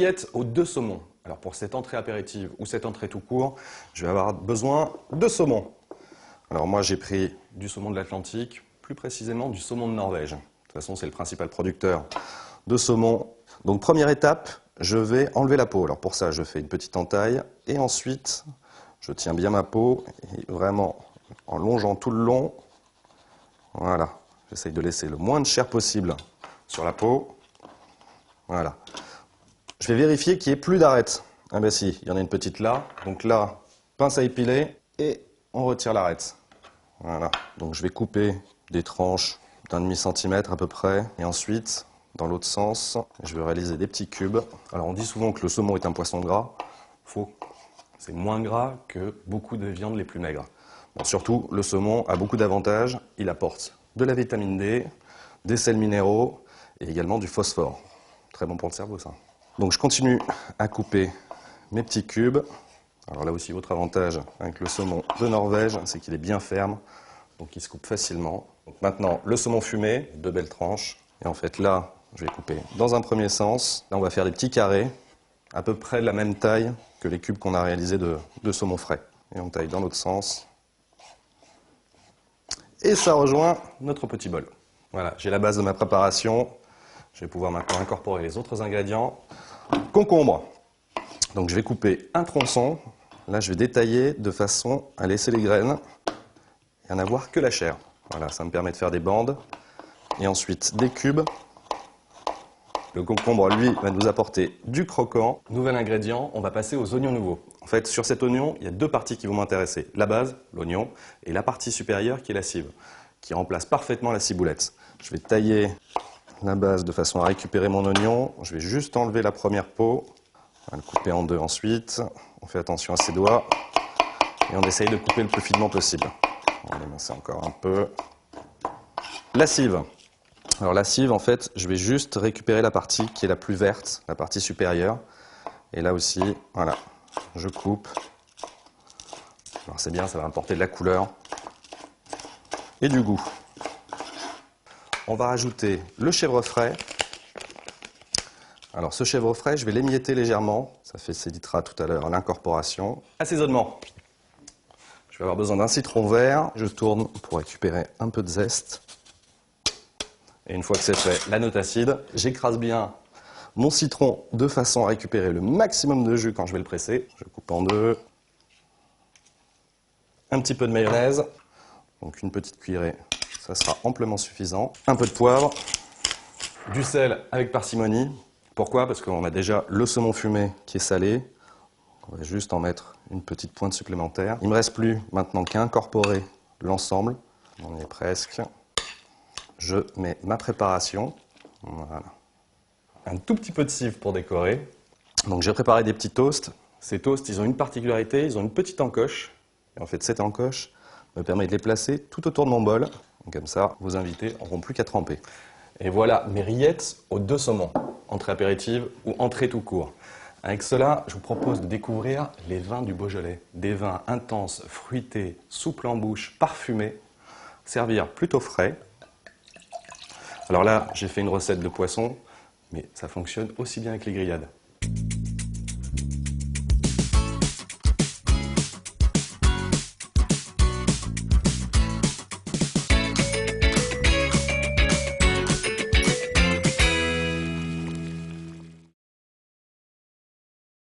rillettes aux 2 saumons. Alors pour cette entrée apéritive ou cette entrée tout court, je vais avoir besoin de saumon. Alors moi j'ai pris du saumon de l'Atlantique, plus précisément du saumon de Norvège. De toute façon c'est le principal producteur de saumon. Donc première étape, je vais enlever la peau. Alors pour ça je fais une petite entaille et ensuite je tiens bien ma peau et vraiment en longeant tout le long. Voilà, j'essaye de laisser le moins de chair possible sur la peau. Voilà. Je vais vérifier qu'il n'y ait plus d'arête. Ah ben si, il y en a une petite là. Donc là, pince à épiler et on retire l'arête. Voilà. Donc je vais couper des tranches d'1,5 cm à peu près. Et ensuite, dans l'autre sens, je vais réaliser des petits cubes. Alors on dit souvent que le saumon est un poisson gras. Faux. C'est moins gras que beaucoup de viandes les plus maigres. Bon, surtout, le saumon a beaucoup d'avantages. Il apporte de la vitamine D, des sels minéraux et également du phosphore. Très bon pour le cerveau, ça. Donc je continue à couper mes petits cubes. Alors là aussi, autre avantage avec le saumon de Norvège, c'est qu'il est bien ferme, donc il se coupe facilement. Donc maintenant, le saumon fumé, 2 belles tranches. Et en fait là, je vais couper dans un premier sens. Là, on va faire des petits carrés, à peu près de la même taille que les cubes qu'on a réalisés de saumon frais. Et on taille dans l'autre sens. Et ça rejoint notre petit bol. Voilà, j'ai la base de ma préparation. Je vais pouvoir maintenant incorporer les autres ingrédients. Concombre. Donc je vais couper un tronçon. Là, je vais détailler de façon à laisser les graines et à n'avoir que la chair. Voilà, ça me permet de faire des bandes. Et ensuite, des cubes. Le concombre, lui, va nous apporter du croquant. Nouvel ingrédient, on va passer aux oignons nouveaux. En fait, sur cet oignon, il y a 2 parties qui vont m'intéresser. La base, l'oignon, et la partie supérieure qui est la cive, qui remplace parfaitement la ciboulette. Je vais tailler la base de façon à récupérer mon oignon. Je vais juste enlever la première peau. On va le couper en 2 ensuite. On fait attention à ses doigts. Et on essaye de couper le plus finement possible. On va émincer encore un peu. La cive. Alors la cive, en fait, je vais juste récupérer la partie qui est la plus verte, la partie supérieure. Et là aussi, voilà, je coupe. Alors c'est bien, ça va apporter de la couleur et du goût. On va rajouter le chèvre frais. Alors ce chèvre frais, je vais l'émietter légèrement. Ça facilitera tout à l'heure l'incorporation. Assaisonnement. Je vais avoir besoin d'un citron vert. Je tourne pour récupérer un peu de zeste. Et une fois que c'est fait, la note acide. J'écrase bien mon citron de façon à récupérer le maximum de jus quand je vais le presser. Je coupe en 2. Un petit peu de mayonnaise. Donc une petite cuillerée. Ça sera amplement suffisant. Un peu de poivre, du sel avec parcimonie. Pourquoi? Parce qu'on a déjà le saumon fumé qui est salé. On va juste en mettre une petite pointe supplémentaire. Il ne me reste plus maintenant qu'à incorporer l'ensemble. On y est presque. Je mets ma préparation. Voilà. Un tout petit peu de cive pour décorer. Donc j'ai préparé des petits toasts. Ces toasts, ils ont une particularité, ils ont une petite encoche. Et en fait, cette encoche me permet de les placer tout autour de mon bol. Comme ça, vos invités n'auront plus qu'à tremper. Et voilà mes rillettes aux 2 saumons, entrée apéritive ou entrée tout court. Avec cela, je vous propose de découvrir les vins du Beaujolais. Des vins intenses, fruités, souples en bouche, parfumés, servir plutôt frais. Alors là, j'ai fait une recette de poisson, mais ça fonctionne aussi bien avec les grillades.